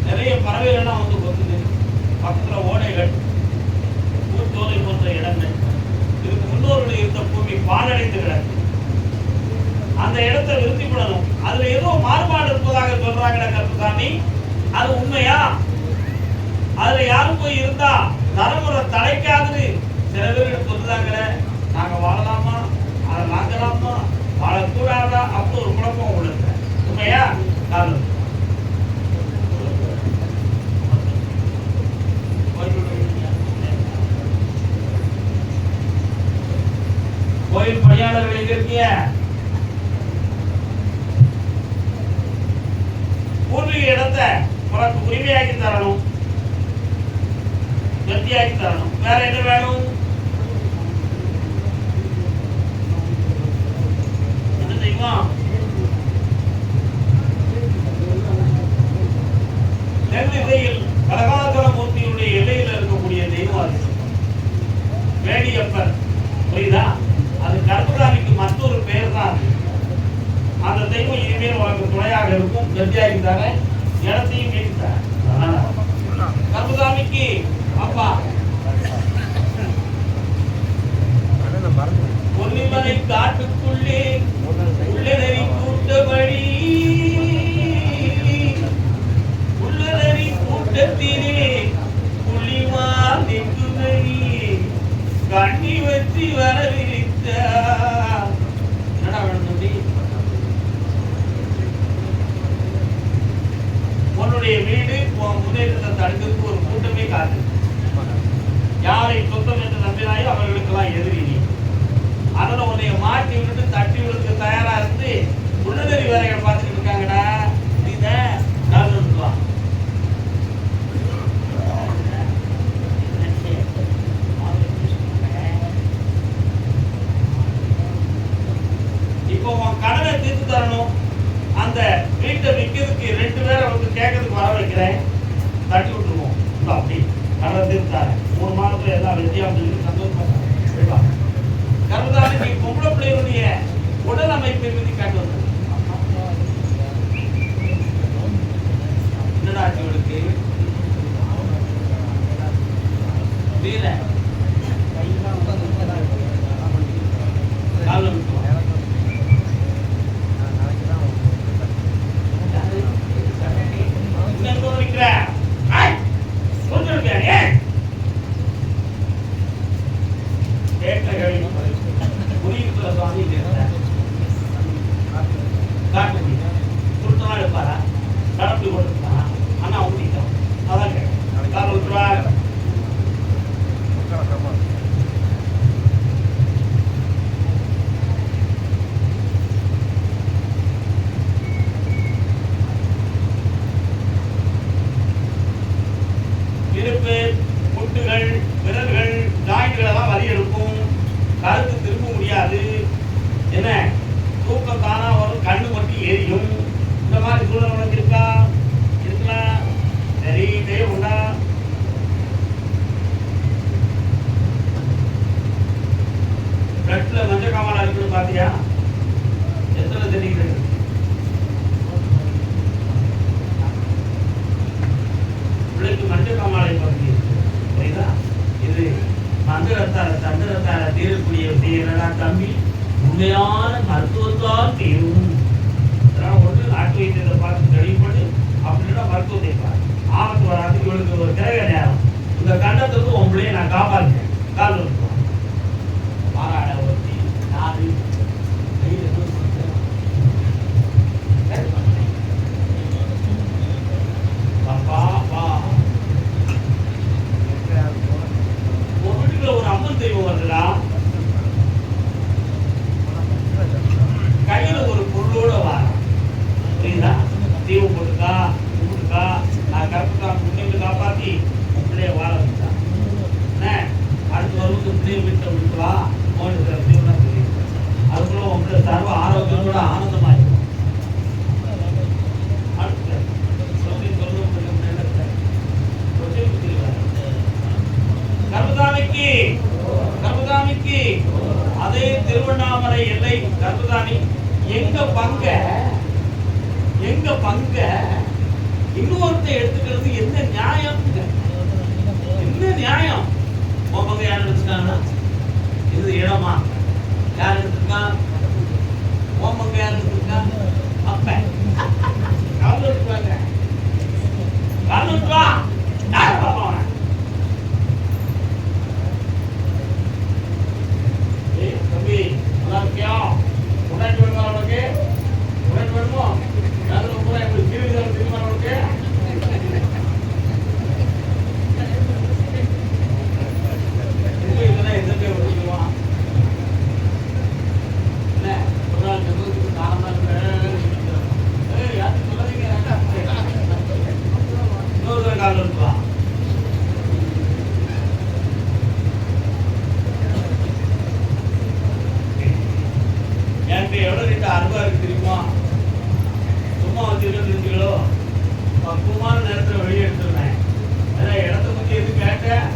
நிறைய பறவைகள்லாம் வந்து கொத்துது. பக்கத்துல ஓடைகள், பூத்தோலை போன்ற இடங்கள். இதுக்கு முன்னோர்கள் இருந்த பூமி பாழடைந்து கிடக்கு. அந்த இடத்தை விருத்திப்படணும். அதுல ஏதோ மாறுபாடு இருப்பதாக சொல்றாங்க கருப்புசாமி. அது உண்மையா? அதுல யாரும் போய் இருந்தா தலைமுறை தலைக்காதுன்னு சில பேர் சொல்றாங்க. நாங்க வாழலாமா, அதை வாங்கலாமா, வாழக்கூடாதா அப்படி ஒரு குழப்பம் உங்களுக்கு உண்மையா? காரணம் கோயில் பணியாளர்கள் எங்க இருக்கீங்க? பூர்வீக இடத்தை உனக்கு உரிமையாக்கி தரணும், வெற்றியாக்கி தரணும். வேற என்ன வேணும்? என்ன தெரியுமா? நெல்லிசையில் கனகாசலமூர்த்தியுடைய எல்லையில் இருக்கக்கூடிய தெய்வாதி வேடியப்பர், புரியுதா? அது கருப்புசாமிக்கு மற்றொரு பெயர் தான். அந்த தெய்வம் இனிமேல் உனக்கு துணையாக இருக்கும். வெற்றியாக்கி தர இடத்தையும் மீட்டார். கருப்புசாமிக்கு அப்பா பொன்னிமலை காட்டுக்குள்ளே உள்ளனரி கூட்டபடி உள்ளனரி உன்னுடைய வீடு உன் முன்னேற்றத்தை தடுக்கிறதுக்கு ஒரு கூட்டமே காத்து. யாரை சொந்தம் என்று நம்பினாயோ அவர்களுக்கெல்லாம் எதிரி நீ. அதனால உன்னைய மாட்டி விட்டு தட்டி விடுறதுக்கு தயாரா இருந்து உள்ளதறி வேலைகளை பார்த்துக்கிட்டு இருக்காங்கடா. இத கலந்துருக்கலாம். இப்போ உன் கடனை தீர்த்து தரணும். அந்த வீட்டை விற்கிறதுக்கு 2 பேரை வந்து கேட்கறதுக்கு வர வைக்கிறேன். தட்டி விட்டுருவோம். அப்படி கடனை தீர்த்து தரேன். 3 மாதத்துல எல்லாம் வெற்றியா அப்படின்னு சந்தோஷமா கருதானி. நீ பொம்பளை பிள்ளைகளுடைய உடல் அமைப்பை பற்றி காட்டு வந்து என்னடா அவளுக்கு வீர காலம் முட்டுகள் விரல்கள் ஜாயின்கள் எல்லாம் வலி எடுக்கும். கருத்து திரும்ப முடியாது. என்ன தூக்கம் தானா வரும். கண்ணு மட்டும் எரியும். இந்த மாதிரி சூழ்நிலை உனக்கு இருக்கா? இருக்கலாம். சரி உண்டா? பிளட்ல மஞ்சள் காமாலா இருக்குன்னு பாத்தியா? எத்தனை தெரிகிறது? பிள்ளைக்கு மஞ்சள் காமாலை பகுதி புரியுதா? இது மந்திரத்தால தந்திரத்தால தீரக்கூடிய விஷயம் தம்பி. உண்மையான மருத்துவத்தால் தீரும். ஒன்று நாட்டு வைத்தியத்தை பார்த்து தெளிவுபட்டு அப்படின்னா மருத்துவத்தை பாரு. ஆபத்து வராது. இவளுக்கு ஒரு கிரக நேரம். இந்த கண்டத்திலிருந்து உங்களையே நான் காப்பாற்றேன். கால் வருவோம். பாராட ஒருத்தி 4 ஒரு அம்மன் தெய்வம் வருதுடா. கையில ஒரு பொருளோட வர புரியுதா? தீவு போட்டுக்கா கும்பிட்டுக்கா. நான் கரெக்டா முன்னிட்டு காப்பாத்தி உங்களே வாழ வச்சுட்டான். அடுத்த வருஷத்துக்கு பிள்ளைய வீட்டை விட்டுவா. தீவுனா தெரியும். அதுக்குள்ள உங்களை சர்வ ஆரோக்கியத்தோட ஆனந்தமா இருக்கும். கர்மதாமிக்கு அதே திருவண்ணாமலை எல்லை கர்மதாமி எங்க பங்க இன்னொருத்த எடுத்துக்கிறது என்ன நியாயம்? என்ன நியாயம்? பங்க யார் எடுத்துட்டாங்கன்னா இது இடமா? யார் எடுத்துருக்கா? பங்க யார் எடுத்துருக்கா? அப்ப கால் எடுத்துவாங்க. கால் எடுத்துவா. யார் பாப்பாங்க? தம்பி நல்லா இருக்கியா? உடனே வேணுமா உனக்கு? உடனே வேணுமோ? யாரும் கூட எங்களுக்கு திருவிழா தெரியுமா உனக்கு? இதெல்லாம் எந்த பேர் வச்சுக்குவான்? என்ன ஒரு நாள் செல்வத்துக்கு காரணம் யாரும் சொல்லாதீங்க. இன்னொரு கால் இருக்குவா. எவ்வளவு ரேட்டு? 60 இருக்கு தெரியுமா? சும்மா வச்சிருக்கீங்களோ? பக்குவமான நேரத்தில் வெளியே எடுத்துருந்தேன். அதான் இடத்த பத்தி எது கேட்டேன்.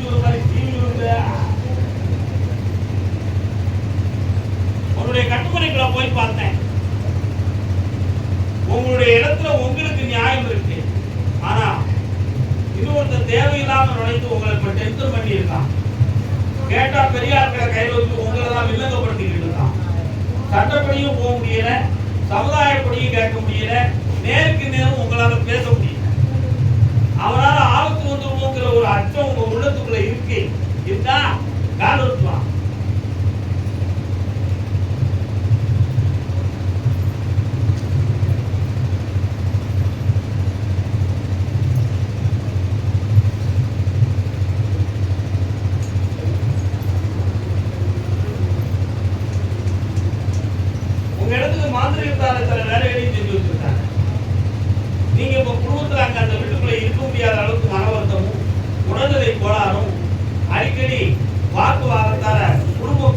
ஒரு மாதிரி டிவி உன்னுடைய கட்டுமுறைகளை போய் பார்த்தேன். உங்களுடைய இடத்துல உங்களுக்கு நியாயம் இருக்கு. ஆனா இன்னொருத்தர் தேவையில்லாம நுழைந்து உங்களை இப்ப டென்ஷன் பண்ணி இருக்கான். கேட்டா பெரியார்கிற கையில் வச்சு உங்களை தான் வில்லங்கப்படுத்திக்கிட்டு இருக்கான். சட்டப்படியும் போக முடியல, சமுதாயப்படியும் கேட்க முடியல, நேருக்கு நேரம் உங்களால பேச முடியல. அவனால ஆபத்து வந்துருமோங்கிற ஒரு அச்சம் உங்க உள்ளத்துக்குள்ள இருக்கு. இருந்தா கால் ஊற்றுவான்.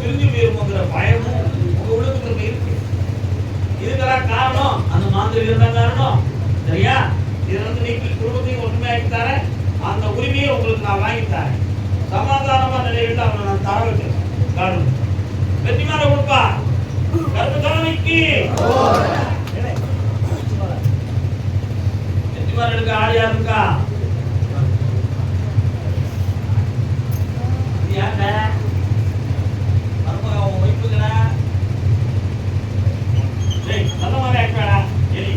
பிரிஞ்சு போயிருமோங்கிற பயமும் உங்க உள்ளுக்குள்ள இருக்கு. இதுக்கெல்லாம் காரணம் அந்த மாந்திரிகம் தான் காரணம். சரியா? இதுல நீக்கி குடும்பத்தையும் ஒற்றுமை ஆக்கி தரேன். அந்த உரிமையை உங்களுக்கு நான் வாங்கி தரேன். சமாதானமா நிலையிட்டு அவனை நான் தர வைக்கிறேன். காரணம் வெற்றிமாற கொடுப்பா கர்மசாமிக்கு வெற்றிமாற எடுக்க ஆள் யார் இருக்கா? யாருங்க? மருமக உன் வைப்புங்கடா. டேய் நல்ல மாதிரி ஆக்டடா. எலி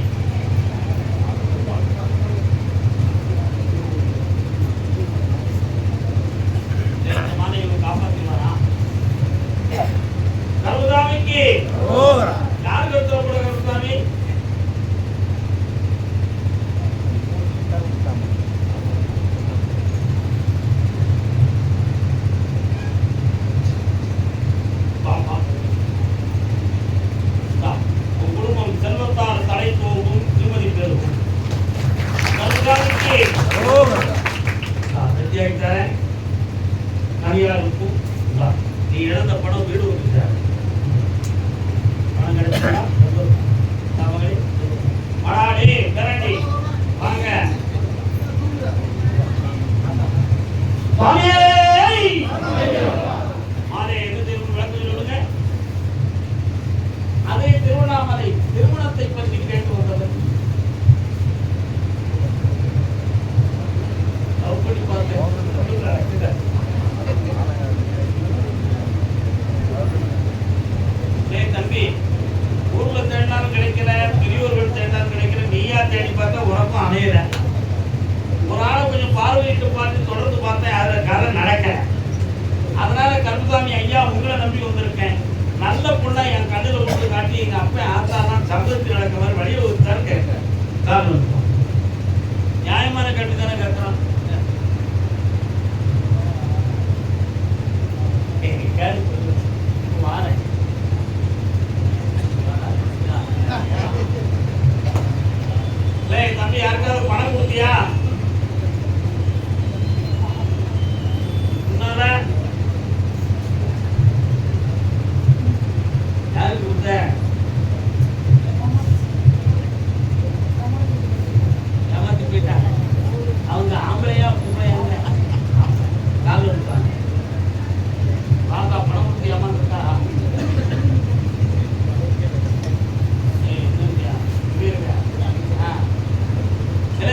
கருதாமிக்கு யாரு கருத்தப்பட கருதாமி? குடும்பம் செல்வத்தால் தலை தோவும் நிம்மதி பெறும். கருதாமிக்கு வெற்றியாகிட்டாரன் நிறையா இருக்கும். நீ இழந்த பணம் வீடு வந்துட்ட. பணம் கிடைச்சா மடாடி கரண்டி வாங்க மாலே எங்க திரும்ப விளக்கம் சொல்லுங்க. அதே திருவண்ணாமலை திருமணத்தை பற்றி கேட்டு வந்தது. அப்படி பார்த்தேன் தம்பி. ஊர்ல தேடினாலும் கிடைக்கல, பெரியோர்கள் தேடினாலும் கிடைக்கல, நீயா தேடி பார்த்தா உனக்கும் அமையல. ஒரு ஆளை கொஞ்சம் பார்வையிட்டு பார்த்து தொடர்ந்து பார்த்தேன், அதுல கதை நடக்கல. அதனால கருமசாமி ஐயா உங்களை நம்பி வந்திருக்கேன். நல்ல பொண்ணா என் கண்ணுல வந்து காட்டி எங்க அப்பா ஆத்தாலாம் சம்பளத்தில் நடக்க மாதிரி வழியில் ஒருத்தாரு கேட்கிறேன். காரணம் நியாயமான கட்டு தானே கட்டுறோம். தம்பி யாருக்காவது பணம் கொடுத்தியா? யாருக்கு கொடுத்த? ஏமாத்தி போயிட்டாங்க. அவங்க ஆம்பளையா பொம்பளையாங்க கால இருக்காங்க. வாங்க பணம் கொடுத்து ஏமாந்துருக்கா?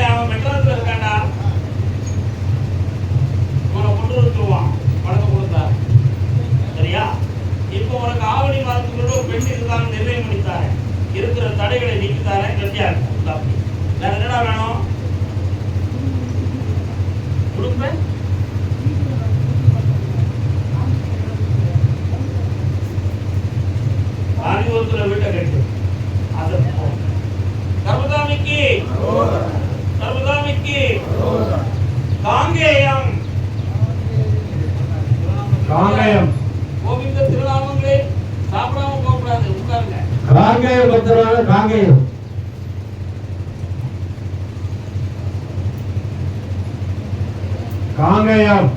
அவன் மெட்ராஸ்ல இருக்காண்டா. உங்களை கொண்டு வந்துருவான் பணத்தை கொடுத்தா. சரியா? இப்போ உனக்கு ஆவணி மாதத்துக்குள்ள ஒரு பெண் இருந்தாலும் நிர்ணயம் பண்ணித்தாரேன். இருக்கிற தடைகளை நீக்கித்தாரேன். கட்டியா இருக்கும். வேற என்னடா வேணும்? கொடுப்பேன். ஆதிபுரத்துல வீட்டை கட்டு. அதை கர்மசாமிக்கு கர்மசாமிக்கு காங்கேயம் காங்கேயம் கோவிந்த திருநாமங்களே சாப்பிடாம போகக்கூடாது. உட்காருங்க. காங்கேயம் பத்திரான காங்கேயம் காங்கேயம்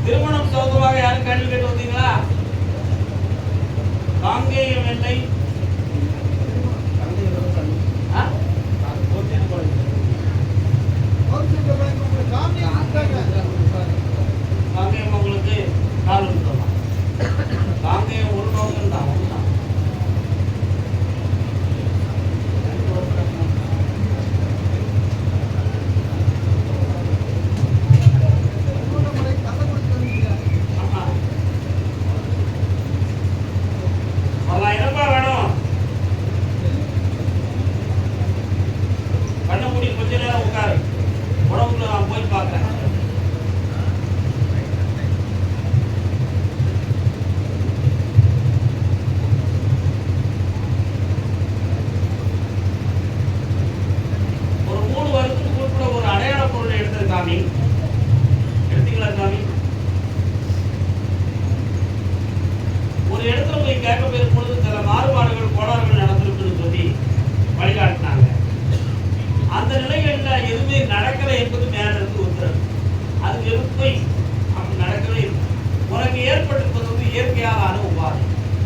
திருமணம் சௌகமாக யாரும் கேள்வி கேட்டு வந்தீங்களா? காங்கேயம் எண்ணெய் காங்கேயம் உங்களுக்கு கால் விட்டுலாம். காங்கேயம் ஒரு நோக்கம் தான். என்னப்பா வேணும்? சாமி? எடுத்தீங்களா சாமி? ஒரு இடத்துல போய் கேட்க போயிருக்கும் பொழுது சில மாறுபாடுகள் கோளாறுகள் நடந்திருக்குன்னு சொல்லி வழிகாட்டினாங்க. அந்த நிலைகள்ல எதுவுமே நடக்கலை என்பது மேல இருந்து உத்தரவு. அது வெறும் போய் அப்படி நடக்கவே இல்லை. உனக்கு ஏற்பட்டிருப்பது வந்து இயற்கையான உபாதை.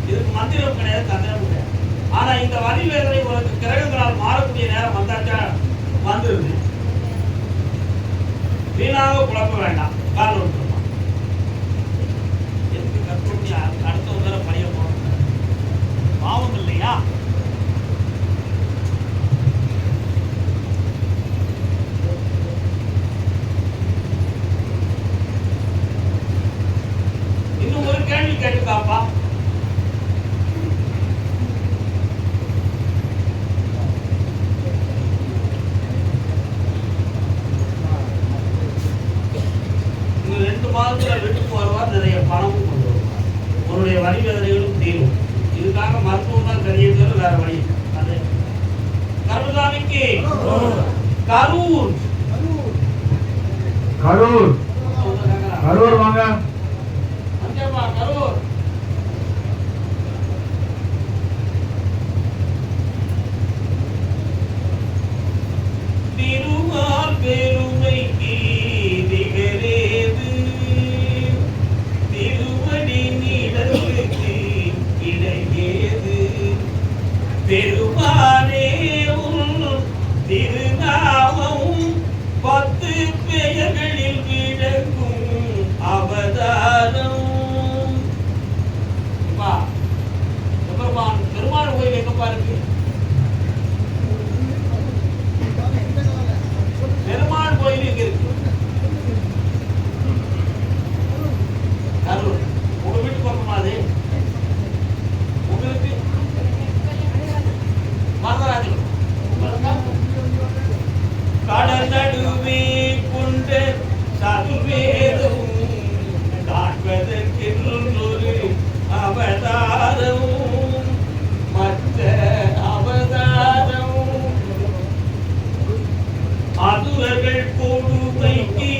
இதுக்கு மந்திரம் கிடையாது, தந்திரம் கிடையாது. ஆனா இந்த வலி வேதனை உனக்கு கிரகங்களால் மாறக்கூடிய நேரம் வந்தாச்சா வந்துருது. வீணாக குழப்ப வேண்டாம். கால் விட்டுருமா எதுக்கு கற்பனை அடுத்த ஒரு பணிய போகணும்? பாவம் இல்லையா? இன்னும் ஒரு கேள்வி கேட்டுக்காப்பா. இன்னும் 2 மாதத்துல வீட்டுக்கு வருவார், நிறைய பணமும் கொண்டு வருவார். உன்னுடைய வலி வேதனைகளும் தீரும். இதுக்காக மருத்துவம் தான் தெரிய தவிர வேற வழி இல்லை. அது கருணாசாமிக்கு கரூர் கரூர் கரூர் வாங்க. அங்கேப்பா கரூர். திருமால் பெருமைக்கு நிகரேது, திருவடி நீடலுக்கு இடையேது. பெருமானே உன் திருநாமம் 10 பெயர்களில் விளங்கும் அவதாரம். பெருமாள் கோயில் எங்கப்பா இருக்கு? பெருமாள் கோயில் எங்க இருக்கு? கரூர். உங்க வீட்டு பக்கமா அது? உங்களுக்கு வரதராஜன் கடல் நடுவே கொண்ட சதுர்வேதம் காண்பதற்கென்றொரு அவதாரம், மற்ற அவதாரம் அதுவர்கள் கொடுமைக்கு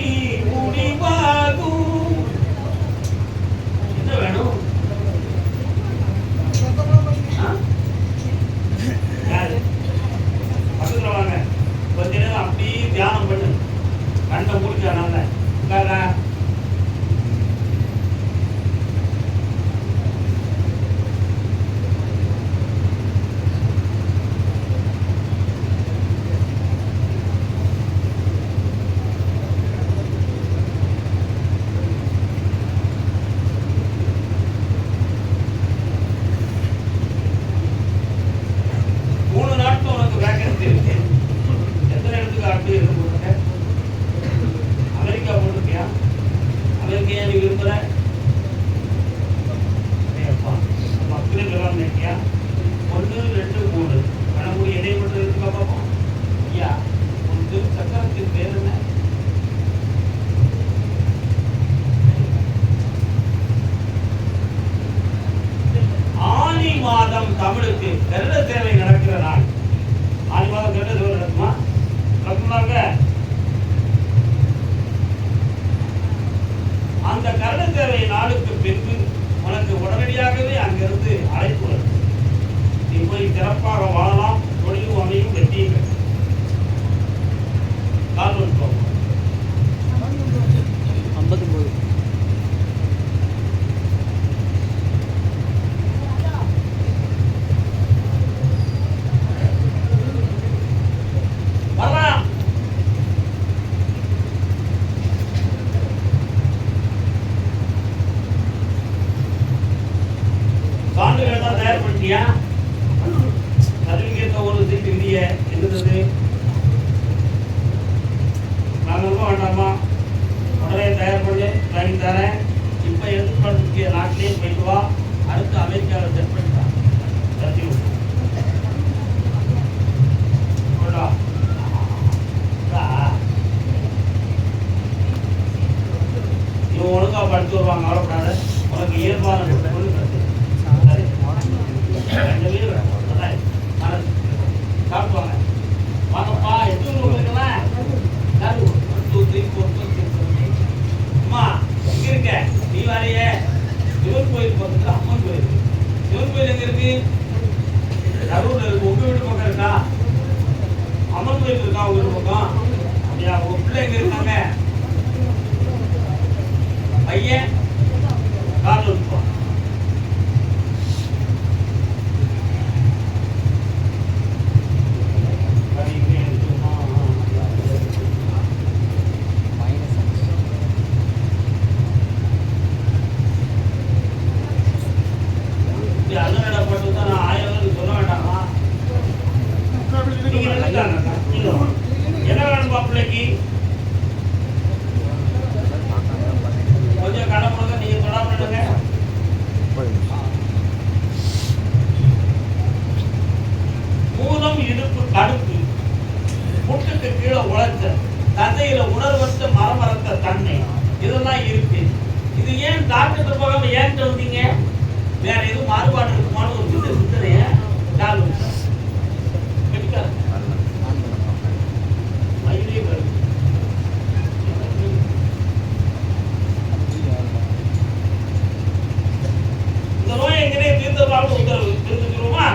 முடிவாகும். என்ன வேணும்? பக்கத்துல வாங்க. கொஞ்ச நேரம் அப்படியே தியானம் பண்ணு. கண்ணை முடிச்சானால அமெரிக்கா போட்டிருக்கியா? அமெரிக்கா நீ விரும்புற? மக்களுக்கு எல்லாம் நினைக்கியா? 1, 2, 3 கணமுடி எடை மட்டும் இருக்குக்கா பார்ப்போம். ஐயா உனக்கு சக்கரத்தின் பேர் என்ன? ஆனி மாதம் தமிழுக்கு கருட சேவை நடக்கிற நாள். ஆனி மாதம் கருட சேவை நடக்குமா? நடக்குமாங்க. அந்த கருட சேவை நாளுக்கு பின்பு உனக்கு உடனடியாகவே அங்கிருந்து அழைப்பு வரும். நீ போய் சிறப்பாக வாழலாம், தொழிலும் அமையும், வெற்றியும் கால்வன் போகும். 59 வரலாம். சான்றிதழ் தான் தயார் பண்ணிட்டியா? கல்விக்கேற்ற ஒரு சீட்டு இல்லையே, என்னது? நாங்கள் வேண்டாமா? உடனே தயார் பண்ணி வாங்கி தரேன். இப்போ எதிர்பார்த்து நாட்டிலே போயிட்டு வா. அடுத்து அமெரிக்காவில் செட் பண்ணிட்டான். இவன் ஒழுங்கா படிச்சு வருவாங்க, அவ்வளோப்படாத. உனக்கு இயல்பான சாப்பிடுவாங்க. வாங்கப்பா, எத்தனை ரூபாய்க்குலாம் 1, 2, 3, 4 புள்ள எங்க இருக்காங்க? பையன் கார்ல இருப்பான். என்ன வேணும் பாப்பிள்ளைக்கு? கொஞ்சம் கடை கொடுங்க, நீங்க தொடாம நின்னுங்க. மூலம் இடுப்பு கடுப்பு, முட்டுக்கு கீழே உழைச்ச, தசையில உணர்வற்ற மரமரத்த தன்மை, இதெல்லாம் இருக்கு. இது ஏன் டாக்டர் போகாம ஏன்ட்டு வந்தீங்க? வேற எதுவும் மாறுபாடு இருக்குமான்னு ஒரு சின்ன சிந்தனைய கால் இந்த நோய் எங்கனே தீர்த்ததாக உத்தரவு தெரிஞ்சுக்கிறோமா?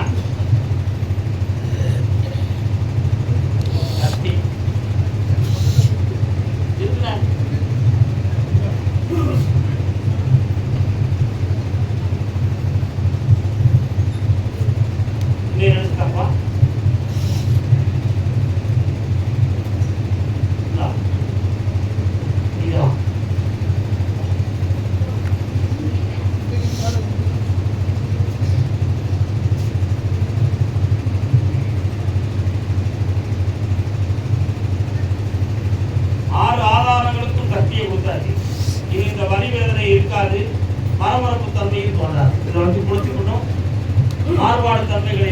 இந்த வலி வேதனை இருக்காது, மரமரப்பு தன்மையும் தோன்றாது. இதை வச்சு குளிச்சுக்கணும். மாறுபாடு தன்மைகளை